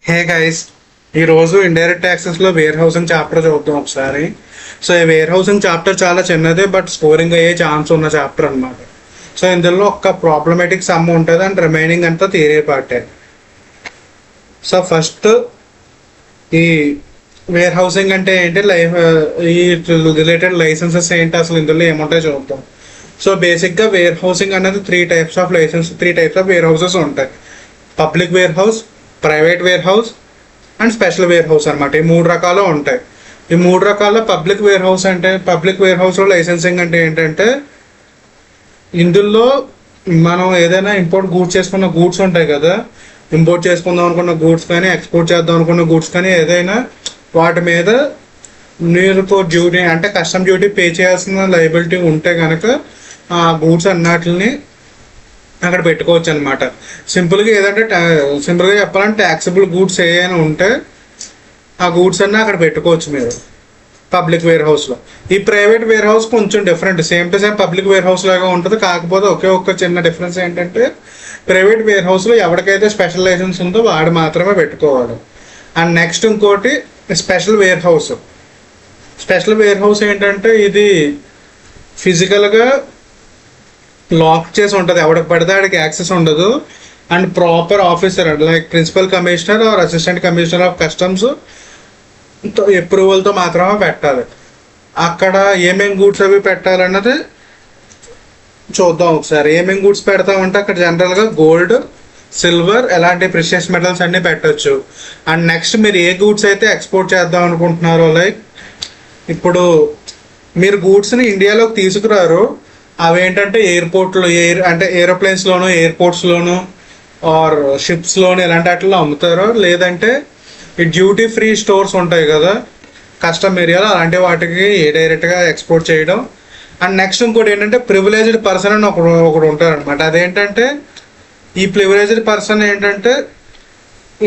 Hey guys, ఈరోజు indirect ట్యాక్సెస్లో wear housing chapter చూద్దాం ఒకసారి. సో ఈ వేర్ హౌసింగ్ చాప్టర్ చాలా చిన్నదే, బట్ స్కోరింగ్ అయ్యే ఛాన్స్ ఉన్న చాప్టర్ అనమాట. సో ఇందులో ఒక ప్రాబ్లమేటిక్ సమ్ ఉంటుంది అండ్ రిమైనింగ్ అంతా థియరీ పార్టే. సో ఫస్ట్ ఈ వేర్ హౌసింగ్ అంటే ఏంటి, ఈ రిలేటెడ్ లైసెన్సెస్ ఏంటి, అసలు ఇందులో ఏముంటాయో చూద్దాం. సో బేసిక్గా వేర్ హౌసింగ్ అనేది three types of warehouses ఉంటాయి. Public warehouse, private warehouse and special warehouse అనమాట. ఈ మూడు రకాలు ఉంటాయి. ఈ మూడు రకాల పబ్లిక్ వేర్ హౌస్లో లైసెన్సింగ్ అంటే ఏంటంటే, ఇందులో మనం ఏదైనా ఇంపోర్ట్ గూడ్స్ చేసుకున్న గూడ్స్ ఉంటాయి కదా, ఇంపోర్ట్ చేసుకుందాం అనుకున్న గూడ్స్ కానీ ఎక్స్పోర్ట్ చేద్దాం అనుకున్న గూడ్స్ కానీ ఏదైనా వాటి మీద మీరు డ్యూటీ అంటే కస్టమ్ డ్యూటీ పే చేయాల్సిన లయబిలిటీ ఉంటే కనుక ఆ గూడ్స్ అన్నిటిని అక్కడ పెట్టుకోవచ్చు అనమాట. సింపుల్గా చెప్పాలంటే ట్యాక్సిబుల్ గూడ్స్ ఏమైనా ఉంటే ఆ గూడ్స్ అన్నీ అక్కడ పెట్టుకోవచ్చు మీరు పబ్లిక్ వేర్ హౌస్లో. ఈ ప్రైవేట్ వేర్ హౌస్ కొంచెం different, same to same public warehouse లాగా ఉంటుంది. కాకపోతే ఒక్క చిన్న డిఫరెన్స్ ఏంటంటే, ప్రైవేట్ వేర్ హౌస్లో ఎవరికైతే స్పెషల్ లైసెన్స్ ఉందో వాడు మాత్రమే పెట్టుకోవాలి. అండ్ నెక్స్ట్ ఇంకోటి స్పెషల్ వేర్ హౌస్ ఏంటంటే, ఇది ఫిజికల్గా లాక్ చేసి ఉంటుంది, ఎవరికి పడితే ఆడికి యాక్సెస్ ఉండదు. And proper officer like principal commissioner or assistant commissioner of customs అప్రూవల్తో మాత్రమే పెట్టాలి. అక్కడ ఏమేమి గూడ్స్ అవి పెట్టాలన్నది చూద్దాం ఒకసారి. ఏమేమి గూడ్స్ పెడతామంటే అక్కడ జనరల్గా గోల్డ్, సిల్వర్, ఎలాంటి ప్రెషియస్ మెటల్స్ అన్నీ పెట్టచ్చు. అండ్ నెక్స్ట్ మీరు ఏ గూడ్స్ అయితే ఎక్స్పోర్ట్ చేద్దాం అనుకుంటున్నారో, లైక్ ఇప్పుడు మీరు గూడ్స్ని ఇండియాలోకి తీసుకురారు, అవేంటంటే ఏరోప్లేన్స్లోను, ఎయిర్పోర్ట్స్లోను ఆర్ షిప్స్లోను ఇలాంటి వాటిలో అమ్ముతారు. లేదంటే ఈ డ్యూటీ ఫ్రీ స్టోర్స్ ఉంటాయి కదా కస్టమ్ ఏరియాలో, అలాంటి వాటికి డైరెక్ట్గా ఎక్స్పోర్ట్ చేయడం. అండ్ నెక్స్ట్ ఇంకోటి ఏంటంటే ప్రివిలేజ్డ్ పర్సన్ అని ఒకడు ఉంటారనమాట. అదేంటంటే ఈ ప్రివిలేజ్డ్ పర్సన్ ఏంటంటే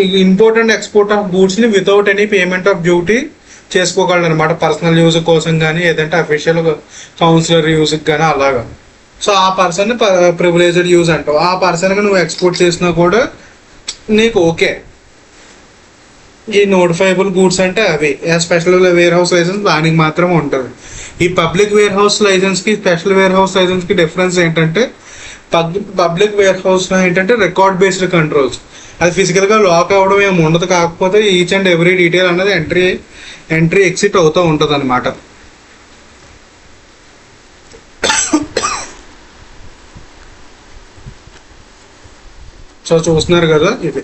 ఈ ఇంపోర్ట్ అండ్ ఎక్స్పోర్ట్ ఆఫ్ గూడ్స్ని without any payment of duty చేసుకోగలరు అనమాట. పర్సనల్ యూజ్ కోసం కానీ ఏదంటే అఫీషియల్ కౌన్సిలర్ యూజ్కి కానీ అలాగా. సో ఆ పర్సన్ ప్రివిలేజ్డ్ యూజ్ అంటావు. ఆ పర్సన్కి నువ్వు ఎక్స్పోర్ట్ చేసినా కూడా నీకు ఓకే. ఈ నోటిఫైబుల్ గూడ్స్ అంటే అవి స్పెషల్ వేర్ హౌస్ లైసెన్స్ దానికి మాత్రమే ఉంటుంది. ఈ పబ్లిక్ వేర్ హౌస్ లైసెన్స్కి స్పెషల్ వేర్ హౌస్ లైసెన్స్కి డిఫరెన్స్ ఏంటంటే, పబ్లిక్ వేర్ హౌస్లో ఏంటంటే రికార్డ్ బేస్డ్ కంట్రోల్స్, అది ఫిజికల్గా లాక్ అవ్వడం ఏమి ఉండదు. కాకపోతే ఈచ్ అండ్ ఎవ్రీ డీటెయిల్ అనేది ఎంట్రీ ఎగ్జిట్ అవుతూ ఉంటుంది అనమాట. సో చూస్తున్నారు కదా ఇది.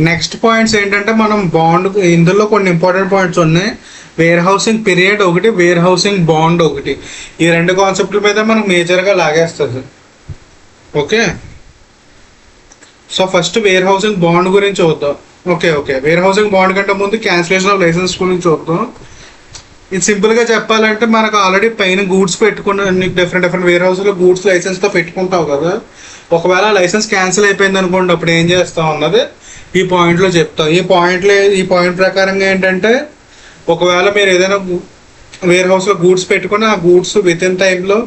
నెక్స్ట్ పాయింట్స్ ఏంటంటే, మనం ఇందులో కొన్ని ఇంపార్టెంట్ పాయింట్స్ ఉన్నాయి. వేర్ హౌసింగ్ పీరియడ్ ఒకటి, వేర్ హౌసింగ్ బాండ్ ఒకటి. ఈ రెండు కాన్సెప్ట్ల మీద మనకు మేజర్గా లాగేస్తుంది. Okay, so first warehousing bond గురించి చూద్దాం. ఓకే, వేర్ హౌసింగ్ బాండ్ కంటే ముందు క్యాన్సిలేషన్ ఆఫ్ లైసెన్స్ గురించి చూద్దాం. ఇది సింపుల్గా చెప్పాలంటే, మనకు ఆల్రెడీ పైన గూడ్స్ పెట్టుకున్న డిఫరెంట్ వేర్ హౌస్లో గూడ్స్ లైసెన్స్తో పెట్టుకుంటావు కదా. ఒకవేళ లైసెన్స్ క్యాన్సిల్ అయిపోయింది అనుకోండి, అప్పుడు ఏం చేస్తాం అన్నది ఈ పాయింట్లో చెప్తాం. ఈ పాయింట్ ప్రకారంగా ఏంటంటే, ఒకవేళ మీరు ఏదైనా వేర్ హౌస్లో గూడ్స్ పెట్టుకుని ఆ గూడ్స్ విత్ ఇన్ టైంలో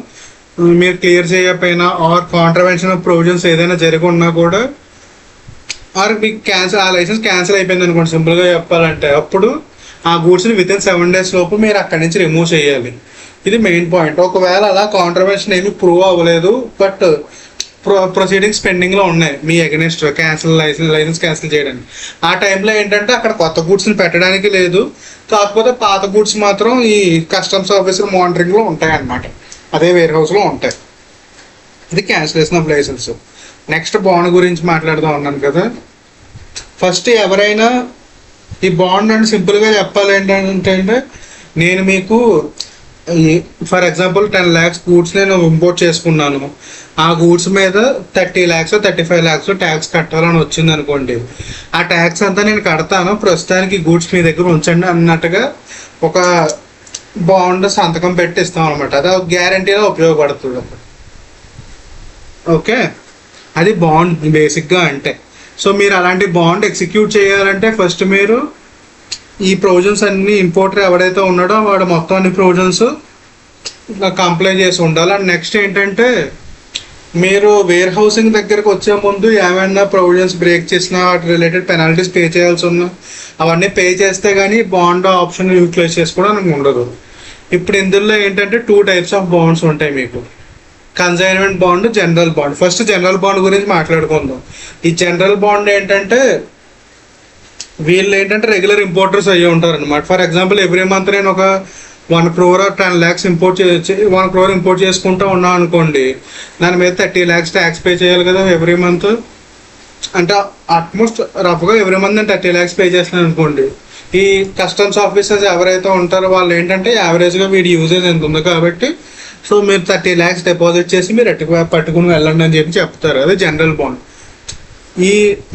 మీరు క్లియర్ చేయకపోయినా ఆర్ కాంట్రవెన్షన్ ఆఫ్ ప్రొవిజన్స్ ఏదైనా జరిగి ఉన్నా కూడా, ఆర్ మీకు ఆ లైసెన్స్ క్యాన్సిల్ అయిపోయింది అనుకోండి సింపుల్గా చెప్పాలంటే, అప్పుడు ఆ గూడ్స్ని విత్ ఇన్ 7 days లోపు మీరు అక్కడి నుంచి రిమూవ్ చేయాలి. ఇది మెయిన్ పాయింట్. ఒకవేళ అలా కాంట్రవెన్షన్ ఏమి ప్రూవ్ అవ్వలేదు, బట్ ప్రొసీడింగ్స్ పెండింగ్లో ఉన్నాయి మీ అగెనిస్ట్ లైసెన్స్ క్యాన్సిల్ చేయడానికి, ఆ టైంలో ఏంటంటే అక్కడ కొత్త గూడ్స్ని పెట్టడానికి లేదు. కాకపోతే పాత గూడ్స్ మాత్రం ఈ కస్టమ్స్ ఆఫీసర్ మానిటరింగ్లో ఉంటాయి అన్నమాట, అదే వేర్ హౌస్లో ఉంటాయి. ఇది cancellation of license. Next bond గురించి మాట్లాడుతూ ఉన్నాను కదా. ఫస్ట్ ఎవరైనా ఈ బాండ్ అంటే సింపుల్గా చెప్పాలి ఏంటంటే, నేను మీకు ఫర్ ఎగ్జాంపుల్ 10 lakhs గూడ్స్ నేను ఇంపోర్ట్ చేసుకున్నాను. ఆ గూడ్స్ మీద 30 lakhs 35 lakhs ట్యాక్స్ కట్టాలని వచ్చింది అనుకోండి. ఆ ట్యాక్స్ అంతా నేను కడతాను, ప్రస్తుతానికి గూడ్స్ మీ దగ్గర ఉంచండి అన్నట్టుగా ఒక బాండ్ సంతకం పెట్టి ఇస్తాం అనమాట. అది గ్యారంటీగా ఉపయోగపడుతుంది. ఓకే, అది బాండ్ బేసిక్గా అంటే. సో మీరు అలాంటి బాండ్ ఎగ్జిక్యూట్ చేయాలంటే ఫస్ట్ మీరు ఈ ప్రొవిజన్స్ అన్ని ఇంపోర్టర్ ఎవడైతే ఉన్నాడో వాడు మొత్తం అన్ని ప్రొవిజన్స్ కంప్లై చేసి ఉండాలి. అండ్ నెక్స్ట్ ఏంటంటే, మీరు వేర్ హౌసింగ్ దగ్గరకు వచ్చే ముందు ఏమైనా ప్రొవిజన్స్ బ్రేక్ చేసినా వాటి రిలేటెడ్ పెనాల్టీస్ పే చేయాల్సి ఉన్నా అవన్నీ పే చేస్తే కానీ బాండ్ ఆప్షన్ యూటిలైజ్ చేసుకోవడానికి ఉండదు. ఇప్పుడు ఇందులో ఏంటంటే 2 టైప్స్ ఆఫ్ బాండ్స్ ఉంటాయి మీకు, consignment bond, general bond. First general bond గురించి మాట్లాడుకుందాం. ఈ జనరల్ బాండ్ ఏంటంటే వీళ్ళు ఏంటంటే రెగ్యులర్ ఇంపోర్టర్స్ అయ్యి ఉంటారు అనమాట. ఫర్ ఎగ్జాంపుల్ ఎవ్రీ మంత్ నేను ఒక 1 crore or 10 lakhs import 1 crore import చేసుకుంటూ ఉన్నాను అనుకోండి, దాని మీద 30 lakhs ట్యాక్స్ పే చేయాలి కదా ఎవ్రీ మంత్. అంటే ఆల్మోస్ట్ రఫ్గా ఎవ్రీ మంత్ నేను 30 lakhs పే చేస్తున్నాను అనుకోండి. ఈ కస్టమ్స్ ఆఫీసర్స్ ఎవరైతే ఉంటారో వాళ్ళు ఏంటంటే యావరేజ్గా వీడి యూజేజ్ ఎంత ఉంది కాబట్టి సో మీరు 30 lakhs డిపాజిట్ చేసి మీరు పట్టుకుని వెళ్ళండి అని చెప్పి చెప్తారు. అదే జనరల్ బాండ్. ఈ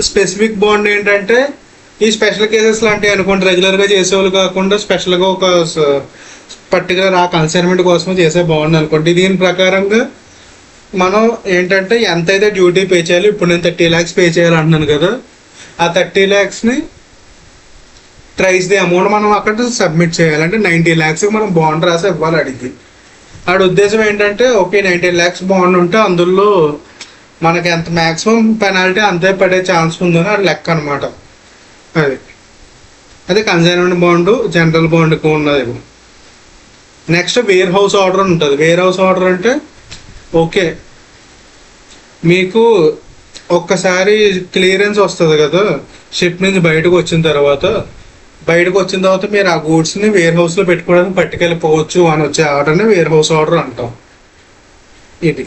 స్పెసిఫిక్ బాండ్ ఏంటంటే ఈ స్పెషల్ కేసెస్ లాంటివి అనుకోండి, రెగ్యులర్గా చేసేవాళ్ళు కాకుండా స్పెషల్గా ఒక పర్టికులర్ ఆ కన్సైన్మెంట్ కోసం చేసే బాండ్ అనుకోండి. దీని ప్రకారంగా మనం ఏంటంటే ఎంతైతే డ్యూటీ పే చేయాలి, ఇప్పుడు నేను 30 lakhs పే చేయాలి అంటున్నాను కదా, ఆ 30 lakhsని ట్రైస్ ది అమౌంట్ మనం అక్కడ సబ్మిట్ చేయాలి. అంటే 90 lakhs మనం బాండ్ రాసి ఇవ్వాలి అడిగి. ఆడ ఉద్దేశం ఏంటంటే ఓకే 90 lakhs బాండ్ ఉంటే అందులో మనకి ఎంత మ్యాక్సిమం పెనాల్టీ అంతే పడే ఛాన్స్ ఉందని అది లెక్క అనమాట. అది కన్సైన్మెంట్ బాండ్, జనరల్ బాండ్కి ఉన్నది. నెక్స్ట్ వేర్ హౌస్ ఆర్డర్ ఉంటుంది. వేర్ హౌస్ ఆర్డర్ అంటే ఓకే మీకు ఒక్కసారి క్లియరెన్స్ వస్తుంది కదా షిప్ నుంచి బయటకు వచ్చిన తర్వాత మీరు ఆ గూడ్స్ని వేర్ హౌస్లో పెట్టుకోవడానికి పట్టుకెళ్ళిపోవచ్చు అని వచ్చే ఆర్డర్ని వేర్ హౌస్ ఆర్డర్ అంటాం. ఇది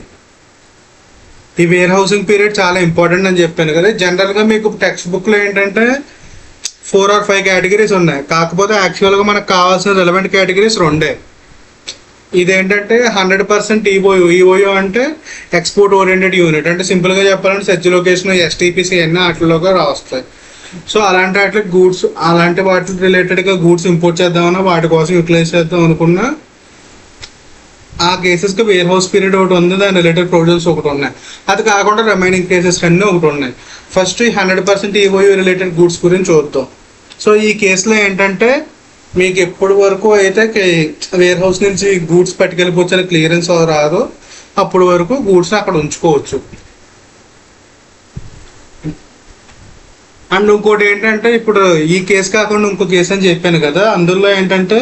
ఈ వేర్ హౌసింగ్ పీరియడ్ చాలా ఇంపార్టెంట్ అని చెప్పాను కదా. జనరల్గా మీకు టెక్స్ట్ బుక్లో ఏంటంటే 4 or 5 కేటగిరీస్ ఉన్నాయి, కాకపోతే యాక్చువల్గా మనకు కావాల్సిన రెలవెంట్ కేటగిరీస్ 2. ఇదేంటంటే 100% ఈఓయూ అంటే ఎక్స్పోర్ట్ ఓరియంటెడ్ యూనిట్. అంటే సింపుల్గా చెప్పాలంటే సెర్చ్ లొకేషన్, ఎస్టీపీసీ అన్నీ వాటిలోగా రాస్తాయి. సో అలాంటి వాటికి గూడ్స్, అలాంటి వాటి రిలేటెడ్గా గూడ్స్ ఇంపోర్ట్ చేద్దామన్నా వాటి కోసం యూటిలైజ్ చేద్దాం అనుకున్నా ఆ కేసెస్కి వేర్ హౌస్ పీరియడ్ ఒకటి ఉంది, దాని రిలేటెడ్ ప్రొవిజన్స్ ఒకటి ఉన్నాయి. అది కాకుండా రిమైనింగ్ కేసెస్ అన్నీ ఒకటి ఉన్నాయి. ఫస్ట్ ఈ 100% ఈఓయూ రిలేటెడ్ గూడ్స్ గురించి చూద్దాం. సో ఈ కేసులో ఏంటంటే మీకు ఎప్పటి వరకు అయితే వేర్ హౌస్ నుంచి గూడ్స్ పట్టుకెళ్ళిపోవచ్చు క్లియరెన్స్ రాదో అప్పటి వరకు గూడ్స్ అక్కడ ఉంచుకోవచ్చు. అండ్ ఇంకోటి ఏంటంటే ఇప్పుడు ఈ కేసు కాకుండా ఇంకో కేసు అని చెప్పాను కదా, అందులో ఏంటంటే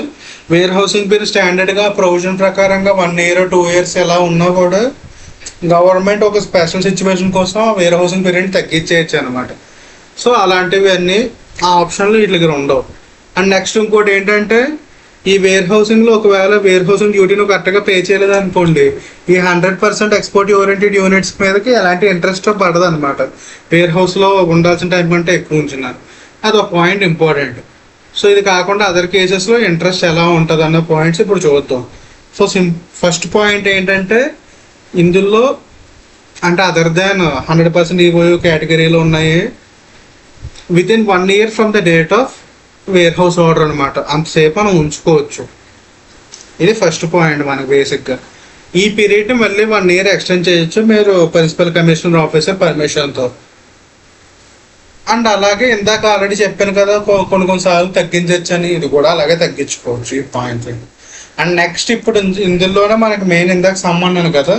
వేర్ హౌసింగ్ పీరియడ్ స్టాండర్డ్గా ప్రొవిజన్ ప్రకారంగా 1 year 2 years ఎలా ఉన్నా కూడా గవర్నమెంట్ ఒక స్పెషల్ సిచ్యువేషన్ కోసం వేర్ హౌసింగ్ పీరియడ్ తగ్గించేయచ్చు అనమాట. సో అలాంటివి అన్నీ ఆ ఆప్షన్లు వీటి దగ్గర ఉండవు. అండ్ నెక్స్ట్ ఇంకోటి ఏంటంటే ఈ వేర్ హౌసింగ్లో ఒకవేళ వేర్ హౌసింగ్ డ్యూటీని కరెక్ట్గా పే చేయలేదు అనుకోండి, ఈ 100% ఎక్స్పోర్ట్ ఓరియంటెడ్ యూనిట్స్ మీదకి ఎలాంటి ఇంట్రెస్ట్ పడదు అనమాట. వేర్ హౌస్లో ఉండాల్సిన టైం కంటే ఎక్కువ ఉంచినారు. అది ఒక పాయింట్ ఇంపార్టెంట్. సో ఇది కాకుండా అదర్ కేసెస్లో ఇంట్రెస్ట్ ఎలా ఉంటుంది అన్న పాయింట్స్ ఇప్పుడు చూద్దాం. సో ఫస్ట్ పాయింట్ ఏంటంటే ఇందులో అంటే అదర్ దాన్ 100% ఈఓయూ కేటగిరీలో ఉన్నాయి within 1 year from the date of warehouse order అనమాట. అంతసేపు మనం ఉంచుకోవచ్చు. ఇది ఫస్ట్ పాయింట్ మనకు బేసిక్గా. ఈ పీరియడ్ని మళ్ళీ 1 year ఎక్స్టెండ్ చేయొచ్చు మీరు ప్రిన్సిపల్ కమిషనర్ ఆఫీసర్ పర్మిషన్తో. అండ్ అలాగే ఇందాక ఆల్రెడీ చెప్పాను కదా కొన్నిసార్లు తగ్గించవచ్చు అని, ఇది కూడా అలాగే తగ్గించుకోవచ్చు ఈ పాయింట్. అండ్ నెక్స్ట్ ఇప్పుడు ఇందులోనే మనకి మెయిన్ ఇందాక సమ్ అన్నాను కదా,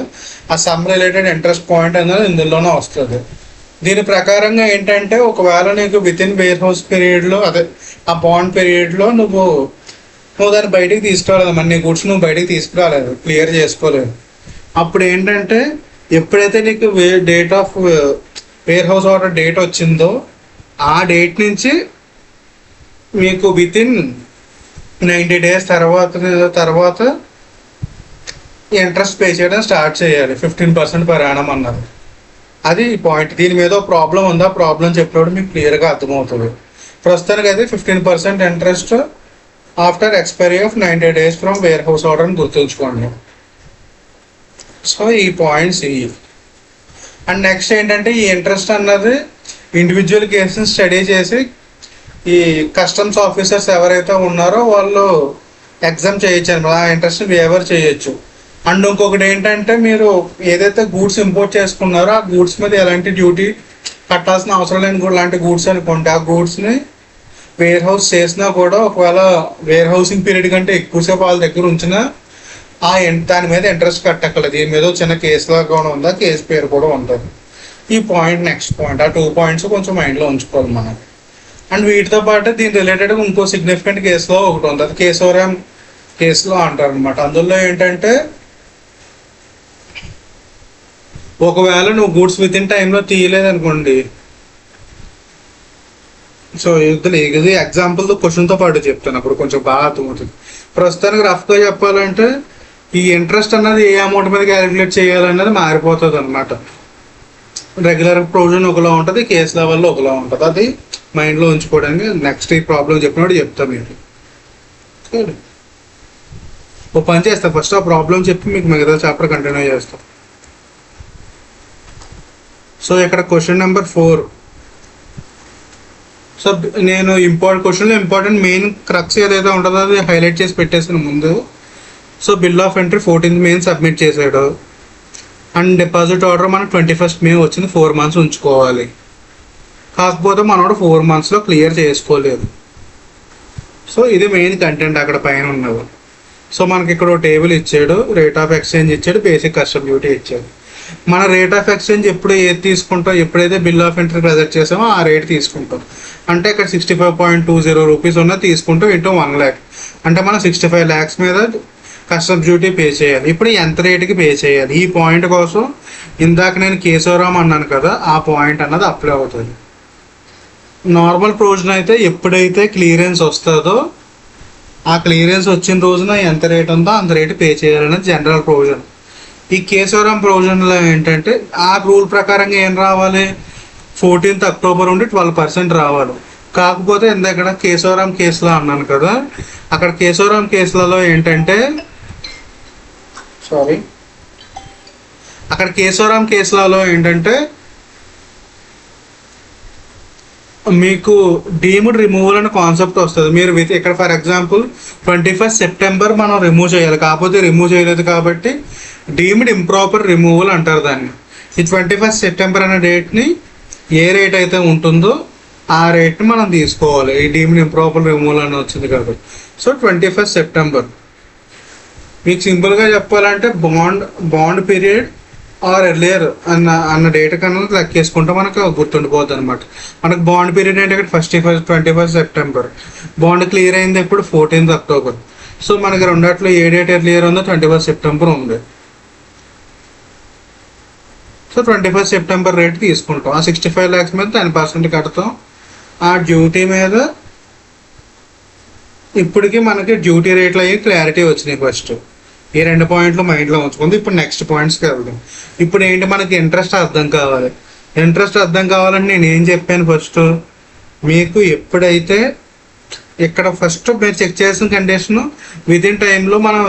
ఆ సమ్ రిలేటెడ్ ఇంట్రెస్ట్ పాయింట్ అనేది ఇందులోనే వస్తుంది. దీని ప్రకారంగా ఏంటంటే ఒకవేళ నీకు విత్ ఇన్ వేర్ హౌస్ పీరియడ్లో అదే ఆ బాండ్ పీరియడ్లో నువ్వు దాన్ని బయటికి తీసుకురాలేదు, మరి నీ గుడ్స్ నువ్వు బయటికి తీసుకురాలేదు, క్లియర్ చేసుకోలేదు. అప్పుడు ఏంటంటే ఎప్పుడైతే నీకు date of warehouse order date వచ్చిందో ఆ డేట్ నుంచి మీకు విత్ ఇన్ 90 days తర్వాత ఇంట్రెస్ట్ పే చేయడం స్టార్ట్ చేయాలి. 15% per annum అన్నారు. అది పాయింట్. దీని మీద ప్రాబ్లం ఉందా, ప్రాబ్లం చెప్పినప్పుడు మీకు క్లియర్గా అర్థమవుతుంది. ప్రస్తుతానికి అయితే 15% interest after expiry of 90 days from where house order అని గుర్తుంచుకోండి. సో ఈ పాయింట్స్ ఇవి. అండ్ నెక్స్ట్ ఏంటంటే ఈ ఇంట్రెస్ట్ అన్నది ఇండివిజువల్ కేసుని స్టడీ చేసి ఈ కస్టమ్స్ ఆఫీసర్స్ ఎవరైతే ఉన్నారో వాళ్ళు ఎగ్జామ్ చేయొచ్చు అనమాట, ఆ ఇంట్రెస్ట్ని వేవర్ చేయొచ్చు. అండ్ ఇంకొకటి ఏంటంటే మీరు ఏదైతే గూడ్స్ ఇంపోర్ట్ చేసుకున్నారో ఆ గూడ్స్ మీద ఎలాంటి డ్యూటీ కట్టాల్సిన అవసరం లేని లాంటి గూడ్స్ అనుకోండి, ఆ గూడ్స్ని వేర్ హౌస్ చేసినా కూడా ఒకవేళ వేర్ హౌసింగ్ పీరియడ్ కంటే ఎక్కువసేపు వాళ్ళ దగ్గర ఉంచినా దాని మీద ఇంట్రెస్ట్ కట్టక్కర్లేదు. దీని మీద చిన్న కేసు లాగా కూడా ఉంది, ఆ కేసు పేరు కూడా ఉంటుంది. ఈ పాయింట్ నెక్స్ట్ పాయింట్, ఆ 2 పాయింట్స్ కొంచెం మైండ్లో ఉంచుకోవాలి మనం. అండ్ వీటితో పాటు దీని రిలేటెడ్గా ఇంకో సిగ్నిఫికెంట్ కేసులో ఒకటి ఉంది, అది కేశవరాం కేసులో అంటారు అనమాట. అందులో ఏంటంటే ఒకవేళ నువ్వు గూడ్స్ విత్ ఇన్ టైంలో తీయలేదనుకోండి. సో ఇది ఎగ్జాంపుల్తో క్వశ్చన్తో పాటు చెప్తాను, అప్పుడు కొంచెం బాగా అర్థమవుతుంది. ప్రస్తుతానికి రఫ్గా చెప్పాలంటే ఈ ఇంట్రెస్ట్ అన్నది ఏ అమౌంట్ మీద క్యాలిక్యులేట్ చేయాలన్నది మారిపోతుంది అనమాట. రెగ్యులర్ ప్రొవిజన్ ఒకలా ఉంటుంది, కేసు లెవెల్లో ఒకలా ఉంటుంది. అది మైండ్లో ఉంచుకోవడానికి నెక్స్ట్ ఈ ప్రాబ్లం చెప్పినప్పుడు చెప్తాం మీరు. ఓ పని చేస్తా, ఫస్ట్ ఆ ప్రాబ్లం చెప్పి మీకు మిగతా చాప్టర్ కంటిన్యూ చేస్తాం. సో ఇక్కడ క్వశ్చన్ నెంబర్ 4. సో నేను క్వశ్చన్లో ఇంపార్టెంట్ మెయిన్ క్రక్స్ ఏదైతే ఉంటుందో అది హైలైట్ చేసి పెట్టేసాను ముందు. So bill of entry 14th May submit చేసాడు. అండ్ డిపాజిట్ ఆర్డర్ మనకు 21st May వచ్చింది. 4 months ఉంచుకోవాలి. కాకపోతే మనోడు 4 monthsలో క్లియర్ చేసుకోలేదు. సో ఇది మెయిన్ కంటెంట్ అక్కడ పైన ఉన్నది. సో మనకి ఇక్కడ టేబుల్ ఇచ్చాడు, రేట్ ఆఫ్ ఎక్స్చేంజ్ ఇచ్చాడు, బేసిక్ కస్టమ్ డ్యూటీ ఇచ్చాడు. మన రేట్ ఆఫ్ ఎక్స్చేంజ్ ఎప్పుడు ఏది తీసుకుంటాం, ఎప్పుడైతే బిల్ ఆఫ్ ఎంట్రీ ప్రెజెంట్ చేసామో ఆ రేట్ తీసుకుంటాం. అంటే ఇక్కడ 65.20 రూపీస్ ఉన్నది తీసుకుంటాం ఇంటూ 1 lakh. అంటే మనం 65 lakhs మీద కస్టమ్ డ్యూటీ పే చేయాలి. ఇప్పుడు ఎంత రేటుకి పే చేయాలి, ఈ పాయింట్ కోసం ఇందాక నేను కేశవరాం అన్నాను కదా, ఆ పాయింట్ అన్నది అప్లై అవుతుంది. నార్మల్ ప్రొవిజన్ అయితే ఎప్పుడైతే క్లియరెన్స్ వస్తుందో ఆ క్లియరెన్స్ వచ్చిన రోజున ఎంత రేట్ ఉందో అంత రేటు పే చేయాలనేది జనరల్ ప్రొవిజన్. ఈ కేశవరాం ప్రొవిజన్లో ఏంటంటే ఆ రూల్ ప్రకారంగా ఏం రావాలి, 14th October ఉండి 12% రావాలి. కాకపోతే ఇందాక కేశవరాం కేసులో అన్నాను కదా, అక్కడ కేశవరాం కేసులలో ఏంటంటే కేశవరాం కేసులలో ఏంటంటే మీకు డీమ్డ్ రిమూవల్ అనే కాన్సెప్ట్ వస్తుంది. మీరు ఇక్కడ ఫర్ ఎగ్జాంపుల్ 21st September మనం రిమూవ్ చేయాలి, కాకపోతే రిమూవ్ చేయలేదు కాబట్టి డీమ్డ్ ఇంప్రాపర్ రిమూవల్ అంటారు దాన్ని. ఈ 21st September అనే డేట్ని ఏ రేట్ అయితే ఉంటుందో ఆ రేట్ని మనం తీసుకోవాలి. ఈ డీమ్డ్ ఇంప్రాపర్ రిమూవల్ అని వచ్చింది కాబట్టి. సో 21st September మీకు సింపుల్గా చెప్పాలంటే బాండ్ పీరియడ్ ఆర్ ఎర్లియర్ అన్న డేట్ కన్నా లెక్కేసుకుంటే మనకు గుర్తుండిపోద్ది అనమాట. మనకు బాండ్ పీరియడ్ అంటే ఇక్కడ 21st September, బాండ్ క్లియర్ అయింది ఎప్పుడు 14th October. సో మనకి రెండాట్లో ఏ డేట్ ఎర్లియర్ ఉందో 21st September ఉంది. సో 21st September రేట్ తీసుకుంటాం. ఆ 65 lakhs మీద 10% కడతాం. ఆ డ్యూటీ మీద ఇప్పటికీ మనకి డ్యూటీ రేట్లు అయ్యి క్లారిటీ వచ్చినాయి. ఫస్ట్ ఈ 2 పాయింట్లు మైండ్లో ఉంచుకుంది. ఇప్పుడు నెక్స్ట్ పాయింట్స్కి వెళ్దాం. ఇప్పుడు ఏంటి, మనకి ఇంట్రెస్ట్ అర్థం కావాలి. ఇంట్రెస్ట్ అర్థం కావాలంటే నేను ఏం చెప్పాను, ఫస్ట్ మీకు ఎప్పుడైతే ఇక్కడ ఫస్ట్ మీరు చెక్ చేసిన కండిషన్ విత్ ఇన్ టైంలో మనం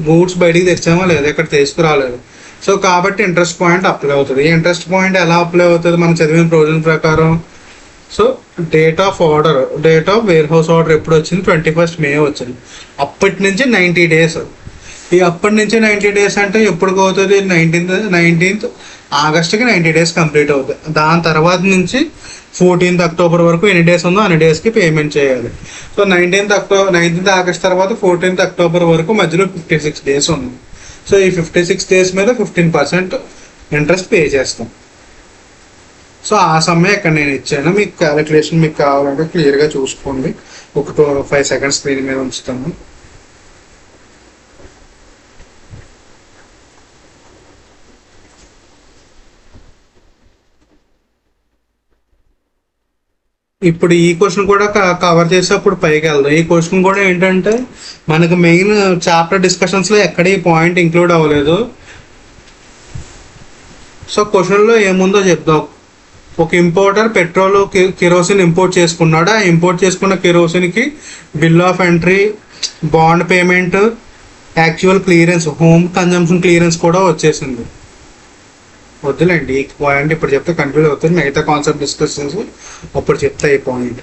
గూడ్స్ బయటికి తెచ్చామో లేదా, ఇక్కడ తీసుకురాలేదు. సో కాబట్టి ఇంట్రెస్ట్ పాయింట్ అప్లై అవుతుంది. ఈ ఇంట్రెస్ట్ పాయింట్ ఎలా అప్లై అవుతుంది మనం చదివిన ప్రొవిజన్ ప్రకారం. So date of warehouse order ఎప్పుడు వచ్చింది, 21st May వచ్చింది. అప్పటి నుంచి 90 days. ఈ అప్పటి నుంచి 90 days అంటే ఎప్పటికి అవుతుంది, 19th August 90 days కంప్లీట్ అవుతుంది. దాని తర్వాత నుంచి 14th October వరకు ఎన్ని డేస్ ఉందో అన్ని డేస్కి పేమెంట్ చేయాలి. సో 19th August తర్వాత 14th October వరకు మధ్యలో 56 days ఉంది. సో ఈ 56 days మీద 15% ఇంట్రెస్ట్ పే చేస్తాం. సో ఆ సమయం ఇక్కడ నేను ఇచ్చాను. మీకు క్యాలిక్యులేషన్ మీకు కావాలంటే క్లియర్గా చూసుకోండి. ఒక 5 seconds స్క్రీన్ మీద ఉంచుతాను. ఇప్పుడు ఈ క్వశ్చన్ కూడా కవర్ చేసి అప్పుడు పైకి వెళ్దాం. ఈ క్వశ్చన్ కూడా ఏంటంటే మనకు మెయిన్ చాప్టర్ డిస్కషన్స్లో ఎక్కడ ఈ పాయింట్ ఇంక్లూడ్ అవ్వలేదు. సో క్వశ్చన్లో ఏముందో చెప్దాం. ఒక ఇంపోర్టర్ పెట్రోల్ కిరోసిన్ ఇంపోర్ట్ చేసుకున్నాడు. ఆ ఇంపోర్ట్ చేసుకున్న కిరోసిన్కి bill of entry, bond payment, actual clearance, home consumption clearance కూడా వచ్చేసింది. వద్దులేండి ఈ పాయింట్ ఇప్పుడు చెప్తే కన్ఫ్యూజ్ అవుతుంది. మిగతా కాన్సెప్ట్ డిస్కషన్స్ అప్పుడు చెప్తా ఈ పాయింట్.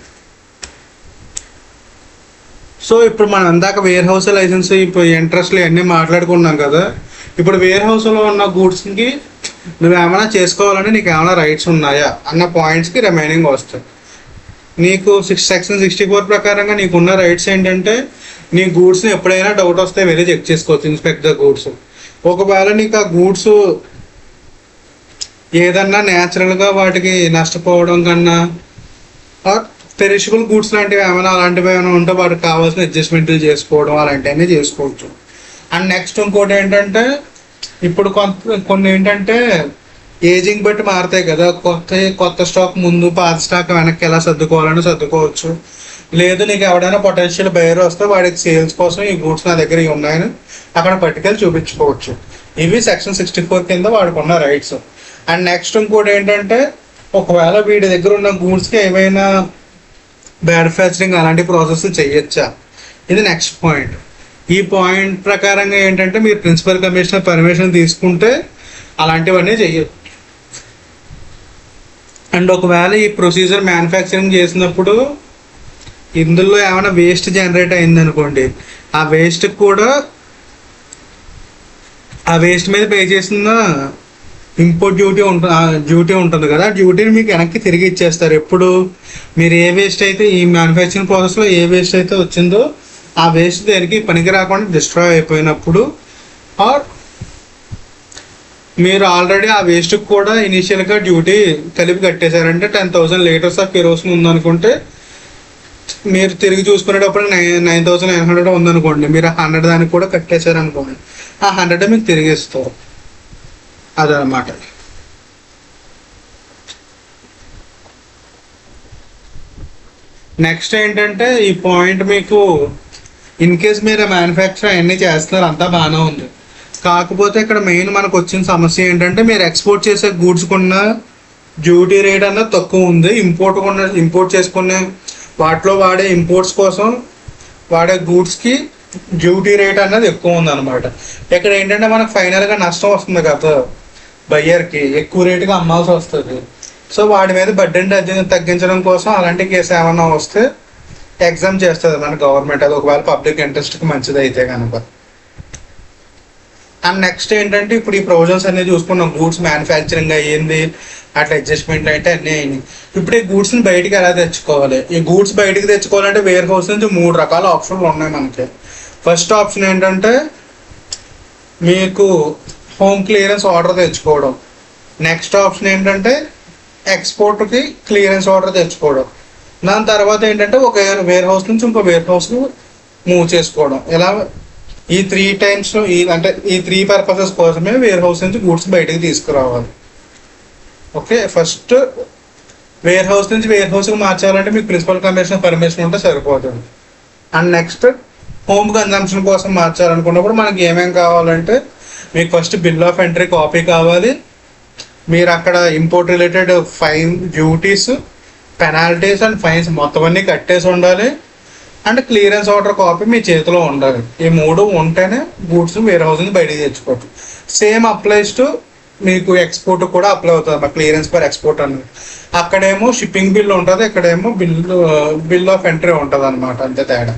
సో ఇప్పుడు మనం అందాక వేర్ హౌస్ లైసెన్స్, ఇప్పుడు ఇంట్రెస్ట్లు ఇవన్నీ మాట్లాడుకున్నాం కదా. ఇప్పుడు వేర్ హౌస్లో ఉన్న గూడ్స్కి నువ్వేమైనా చేసుకోవాలంటే నీకు ఏమైనా రైట్స్ ఉన్నాయా అన్న పాయింట్స్కి రిమైనింగ్ వస్తాయి. నీకు Section 64 ప్రకారంగా నీకున్న రైట్స్ ఏంటంటే నీ గూడ్స్ని ఎప్పుడైనా డౌట్ వస్తే వెళ్ళి చెక్ చేసుకోవచ్చు, ఇన్స్పెక్ట్ ద గూడ్స్. ఒకవేళ నీకు ఆ గూడ్స్ ఏదన్నా న్యాచురల్గా వాటికి నష్టపోవడం కన్నా పెరిషబుల్ గూడ్స్ లాంటివి ఏమైనా అలాంటివి ఏమైనా ఉంటే వాటికి కావాల్సిన అడ్జస్ట్మెంట్లు చేసుకోవడం అలాంటివన్నీ చేసుకోవచ్చు. అండ్ నెక్స్ట్ ఇంకోటి ఏంటంటే ఇప్పుడు కొన్ని ఏంటంటే ఏజింగ్ బట్టి మారుతాయి కదా, కొత్త స్టాక్ ముందు పాత స్టాక్ వెనక్కి ఎలా సర్దుకోవాలని సర్దుకోవచ్చు. లేదు నీకు ఎవడైనా పొటెన్షియల్ బయర్ వస్తే వాడికి సేల్స్ కోసం ఈ గూడ్స్ నా దగ్గర ఉన్నాయని అక్కడ పట్టుకెళ్ళి చూపించుకోవచ్చు. ఇవి సెక్షన్ 64 కింద వాడుకున్న రైట్స్. అండ్ నెక్స్ట్ ఇంకోటి ఏంటంటే ఒకవేళ వీడి దగ్గర ఉన్న గూడ్స్కి ఏమైనా మ్యానుఫ్యాక్చరింగ్ అలాంటి ప్రాసెస్ చేయొచ్చా, ఇది నెక్స్ట్ పాయింట్. ఈ పాయింట్ ప్రకారంగా ఏంటంటే మీరు ప్రిన్సిపల్ కమిషనర్ పర్మిషన్ తీసుకుంటే అలాంటివన్నీ చెయ్యొచ్చు. అండ్ ఒకవేళ ఈ ప్రొసీజర్ మ్యానుఫ్యాక్చరింగ్ చేసినప్పుడు ఇందులో ఏమైనా వేస్ట్ జనరేట్ అయింది అనుకోండి, ఆ వేస్ట్ కూడా ఆ వేస్ట్ మీద పే చేసిన ఇంపోర్ట్ డ్యూటీ ఉంటుంది కదా, ఆ డ్యూటీని మీకు వెనక్కి తిరిగి ఇచ్చేస్తారు. ఎప్పుడు మీరు ఏ వేస్ట్ అయితే ఈ మ్యానుఫ్యాక్చరింగ్ ప్రాసెస్లో ఏ వేస్ట్ అయితే వచ్చిందో ఆ వేస్ట్ దేనికి పనికి రాకుండా డిస్ట్రాయ్ అయిపోయినప్పుడు, ఆర్ మీరు ఆల్రెడీ ఆ వేస్ట్కి కూడా ఇనీషియల్గా డ్యూటీ కలిపి కట్టేశారంటే 10,000 లీటర్స్ ఆఫ్ కిరోసిన్ ఉందనుకుంటే మీరు తిరిగి చూసుకునేటప్పుడు 9,900 ఉందనుకోండి, మీరు 100 దానికి కూడా కట్టేశారనుకోండి, ఆ 100 మీకు తిరిగి ఇస్తారు. అదనమాట. నెక్స్ట్ ఏంటంటే ఈ పాయింట్ మీకు ఇన్ కేస్ మీరు మ్యానుఫ్యాక్చర్ అవన్నీ చేస్తున్నారు అంతా బాగానే ఉంది, కాకపోతే ఇక్కడ మెయిన్ మనకు వచ్చిన సమస్య ఏంటంటే మీరు ఎక్స్పోర్ట్ చేసే గూడ్స్ కొన్న డ్యూటీ రేట్ అన్నది తక్కువ ఉంది, ఇంపోర్ట్ చేసుకునే వాటిలో వాడే ఇంపోర్ట్స్ కోసం వాడే గూడ్స్కి డ్యూటీ రేట్ అన్నది ఎక్కువ ఉంది అనమాట. ఇక్కడ ఏంటంటే మనకు ఫైనల్గా నష్టం వస్తుంది కదా, బయ్యర్కి ఎక్కువ రేటుగా అమ్మాల్సి వస్తుంది. సో వాడి మీద బడ్డెన్ తగ్గించడం కోసం అలాంటి కేసు ఏమన్నా వస్తే ఎగ్జామ్ చేస్తుంది మన గవర్నమెంట్, అది ఒకవేళ పబ్లిక్ ఇంట్రెస్ట్కి మంచిది అయితే కనుక. అండ్ నెక్స్ట్ ఏంటంటే ఇప్పుడు ఈ ప్రొవిజన్స్ అన్ని చూసుకున్నాం, గూడ్స్ మ్యానుఫ్యాక్చరింగ్ అయ్యింది, అట్లా అడ్జస్ట్మెంట్ అయితే అన్నీ అయినాయి. ఇప్పుడు ఈ గూడ్స్ని బయటికి ఎలా తెచ్చుకోవాలి? ఈ గూడ్స్ బయటికి తెచ్చుకోవాలంటే వేర్ హౌస్ నుంచి 3 రకాల ఆప్షన్లు ఉన్నాయి మనకి. ఫస్ట్ ఆప్షన్ ఏంటంటే మీకు హోమ్ క్లియరెన్స్ ఆర్డర్ తెచ్చుకోవడం. నెక్స్ట్ ఆప్షన్ ఏంటంటే ఎక్స్పోర్ట్కి క్లియరెన్స్ ఆర్డర్ తెచ్చుకోవడం. దాని తర్వాత ఏంటంటే ఒక వేర్ హౌస్ నుంచి ఇంకో వేర్ హౌస్కి మూవ్ చేసుకోవడం. ఇలా ఈ 3 టైమ్స్ ఈ 3 పర్పసెస్ కోసమే వేర్ హౌస్ నుంచి గూడ్స్ బయటకు తీసుకురావాలి. ఓకే, ఫస్ట్ వేర్ హౌస్ నుంచి వేర్ హౌస్కి మార్చాలంటే మీకు ప్రిన్సిపల్ కమిషనర్ పర్మిషన్ ఉంటే సరిపోతుంది. అండ్ నెక్స్ట్ హోమ్ కన్జంప్షన్ కోసం మార్చాలనుకున్నప్పుడు మనకి ఏమేమి కావాలంటే మీకు first bill of entry copy కావాలి, మీరు అక్కడ import related fine, duties, penalties and fines మొత్తం అన్నీ కట్టేసి ఉండాలి. అండ్ క్లియరెన్స్ ఆర్డర్ కాపీ మీ చేతిలో ఉండాలి. ఈ 3 ఉంటేనే గూడ్స్ వేర్ హౌస్ నుంచి బయటికి తెచ్చుకోవచ్చు. సేమ్ అప్లైస్ టు మీకు ఎక్స్పోర్ట్ కూడా అప్లై అవుతుంది, మా క్లియరెన్స్ ఫర్ ఎక్స్పోర్ట్ అనేది. అక్కడేమో షిప్పింగ్ బిల్ ఉంటుంది, ఇక్కడేమో బిల్ ఆఫ్ ఎంట్రీ ఉంటుంది అనమాట, అంతే తేడా.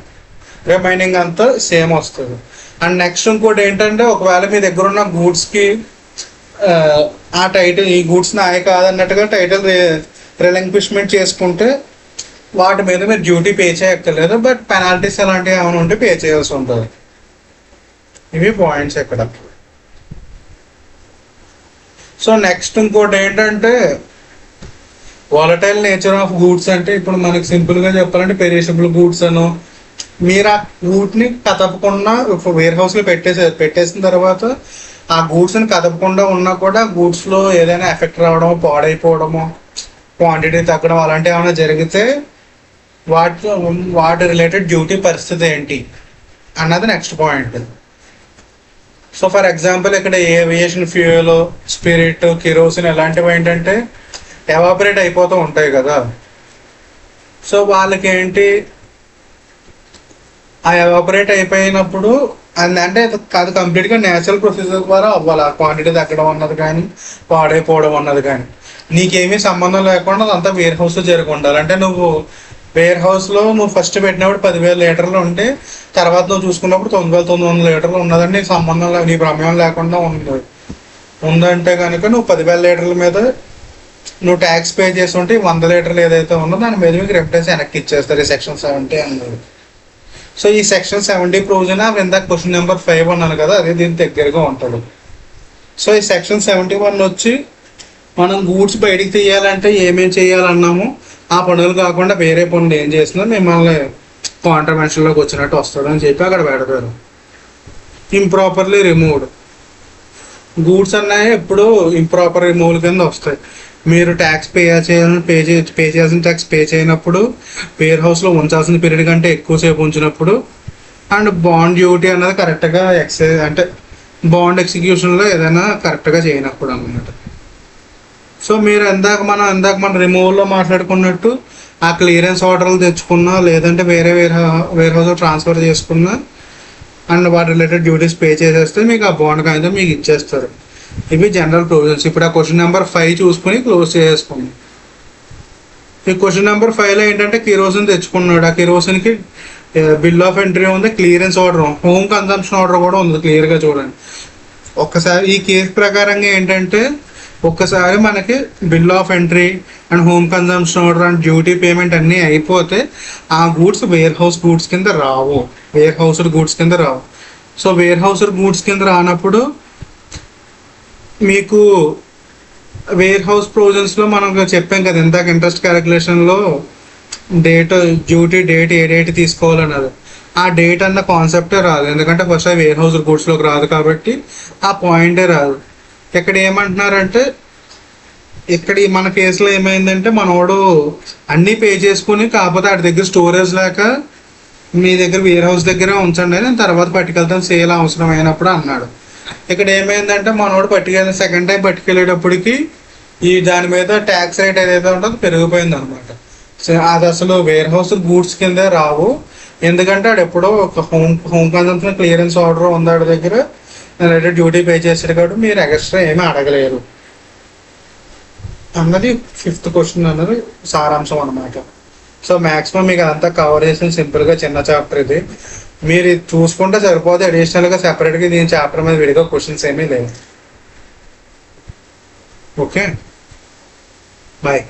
రిమైనింగ్ అంతా సేమ్ వస్తుంది. అండ్ నెక్స్ట్ ఇంకోటి ఏంటంటే ఒకవేళ మీ దగ్గర ఉన్న గూడ్స్కి ఆ టైటిల్ ఈ గూడ్స్ నాయ కాదన్నట్టుగా టైటిల్ రిలింక్విష్మెంట్ చేసుకుంటే వాటి మీద మీరు డ్యూటీ పే చేయక్కర్లేదు, బట్ పెనాల్టీస్ అలాంటివి ఏమైనా ఉంటే పే చేయాల్సి ఉంటుంది. ఇవి పాయింట్స్ ఇక్కడ. సో నెక్స్ట్ ఇంకోటి ఏంటంటే వాలటైల్ నేచర్ ఆఫ్ గూడ్స్ అంటే ఇప్పుడు మనకి సింపుల్గా చెప్పాలంటే పెరిషబుల్ గూడ్స్ అను, మీరు ఆ గూడ్ని కదపకుండా వేర్ హౌస్లో పెట్టేసిన తర్వాత ఆ గూడ్స్ని కదపకుండా ఉన్నా కూడా గూడ్స్లో ఏదైనా ఎఫెక్ట్ రావడమో, పాడైపోవడమో, క్వాంటిటీ తగ్గడం అలాంటివి ఏమైనా జరిగితే వాటి రిలేటెడ్ డ్యూటీ పరిస్థితి ఏంటి అన్నది next point. So for example ఇక్కడ ఏవియేషన్ ఫ్యూయల్, స్పిరిట్, కిరోసిన్ ఇలాంటివి ఏంటంటే ఎవాపరేట్ అయిపోతూ ఉంటాయి కదా. సో వాళ్ళకి ఏంటి ఆ ఎవాపరేట్ అయిపోయినప్పుడు అంటే అది కంప్లీట్గా నేచురల్ ప్రొసీజర్ ద్వారా అవ్వాలి. ఆ క్వాంటిటీ తగ్గడం అన్నది కానీ పాడైపోవడం అన్నది కానీ నీకేమీ సంబంధం లేకుండా అదంతా వేర్ హౌస్లో జరిగి ఉండాలి. అంటే నువ్వు వేర్ హౌస్లో నువ్వు ఫస్ట్ పెట్టినప్పుడు 10,000 లీటర్లు ఉంటే తర్వాత నువ్వు చూసుకున్నప్పుడు 9,900 లీటర్లు ఉన్నదని నీకు సంబంధం నీ ప్రమేయం లేకుండా ఉందంటే కనుక నువ్వు 10,000 లీటర్ల మీద నువ్వు ట్యాక్స్ పే చేసి ఉంటే 100 లీటర్లు ఏదైతే ఉందో దాని మీద మీకు రెఫరెన్స్ వెనక్కి ఇచ్చేస్తారు, సెక్షన్ 70 అన్నది. సో ఈ సెక్షన్ 70 ప్రొవిజన్ ఇందాక క్వశ్చన్ నెంబర్ 5 అన్నాను కదా, అదే దీనికి దగ్గరగా ఉంటుంది. సో ఈ సెక్షన్ 71 వచ్చి మనం గూడ్స్ బయటికి తీయాలంటే ఏమేం చేయాలన్నాము, ఆ పనులు కాకుండా వేరే పనులు ఏం చేసినా మిమ్మల్ని కాంట్రవెన్షన్లోకి వచ్చినట్టు వస్తుందని చెప్పి అక్కడ పెడతారు. ఇంప్రాపర్లీ రిమూవ్డ్ గూడ్స్ అన్నాయి ఎప్పుడు ఇంప్రాపర్ రిమూవల్ కింద వస్తాయి. మీరు ట్యాక్స్ పే చేయాల్సిన ట్యాక్స్ పే చేయనప్పుడు, వేర్ హౌస్లో ఉంచాల్సిన పీరియడ్ కంటే ఎక్కువసేపు ఉంచినప్పుడు, అండ్ బాండ్ డ్యూటీ అన్నది కరెక్ట్గా అంటే బాండ్ ఎగ్జిక్యూషన్లో ఏదైనా కరెక్ట్గా చేయనప్పుడు అన్నమాట. సో మీరు ఇందాక మన రిమూవల్లో మాట్లాడుకున్నట్టు ఆ క్లియరెన్స్ ఆర్డర్లు తెచ్చుకున్నా, లేదంటే వేరే వేర్ హౌస్ ట్రాన్స్ఫర్ చేసుకున్నా అండ్ వాటి రిలేటెడ్ డ్యూటీస్ పే చేసేస్తే మీకు ఆ బాండ్ కాగితం మీకు ఇచ్చేస్తారు. ఇవి జనరల్ ప్రొవిజన్స్. ఇప్పుడు ఆ క్వశ్చన్ నెంబర్ 5 చూసుకుని క్లోజ్ చేసుకుంది. ఈ క్వశ్చన్ నెంబర్ 5లో ఏంటంటే కిరోసిన్ తెచ్చుకున్నాడు. ఆ కిరోసిన్కి బిల్ ఆఫ్ ఎంట్రీ ఉంది, clearance order, home consumption order కూడా ఉంది. క్లియర్గా చూడండి. ఒక్కసారి ఈ కేసు ప్రకారంగా ఏంటంటే ఒక్కసారి మనకి bill of entry and home consumption order and duty payment అన్నీ అయిపోతే ఆ గూడ్స్ వేర్ హౌస్ గూడ్స్ కింద రావు, వేర్ హౌస్డ్ గూడ్స్ కింద రావు. సో వేర్ హౌస్డ్ గూడ్స్ కింద రానప్పుడు మీకు వేర్ హౌస్ ప్రొవిజన్స్లో మనం చెప్పాం కదా ఇందాక ఇంట్రెస్ట్ క్యాలిక్యులేషన్లో డేట్ డ్యూటీ డేట్ ఏ డేట్ తీసుకోవాలన్నది, ఆ డేట్ అన్న కాన్సెప్టే రాదు. ఎందుకంటే ఫస్ట్ అది వేర్ హౌస్ గూడ్స్లోకి రాదు కాబట్టి ఆ పాయింటే రాదు. ఇక్కడ ఏమంటున్నారంటే ఇక్కడ మన కేసులో ఏమైందంటే మనోడు అన్నీ పే చేసుకుని కాకపోతే వాడి దగ్గర స్టోరేజ్ లేక మీ దగ్గర వేర్ హౌస్ దగ్గరే ఉంచండి, నేను తర్వాత పట్టుకెళ్తాను సేల్ అవసరం అయినప్పుడు అన్నాడు. ఇక్కడ ఏమైందంటే మనోడు సెకండ్ టైం పట్టుకెళ్ళేటప్పటికి దాని మీద ట్యాక్స్ రేట్ ఏదైతే ఉంటుందో పెరిగిపోయింది అనమాట. అది అసలు వేర్ హౌస్ గూడ్స్ కిందే రావు, ఎందుకంటే ఆడు ఎప్పుడో ఒక హోమ్ కన్సంప్షన్ క్లియరెన్స్ ఆర్డర్ ఉంది ఆడి దగ్గర, రిలేటెడ్ డ్యూటీ పే చేసాడు కాబట్టి మీరు ఎక్స్ట్రా ఏమీ అడగలేరు అన్నది 5th క్వశ్చన్ అన్నది సారాంశం అనమాట. సో మ్యాక్సిమం మీకు అదంతా కవర్ చేసిన సింపుల్గా చిన్న చాప్టర్ ఇది. మీరు ఇది చూసుకుంటే సరిపోతే అడిషనల్గా సెపరేట్గా దీని చాప్టర్ మీద విడిగా క్వశ్చన్స్ ఏమీ లేవు. Okay, bye.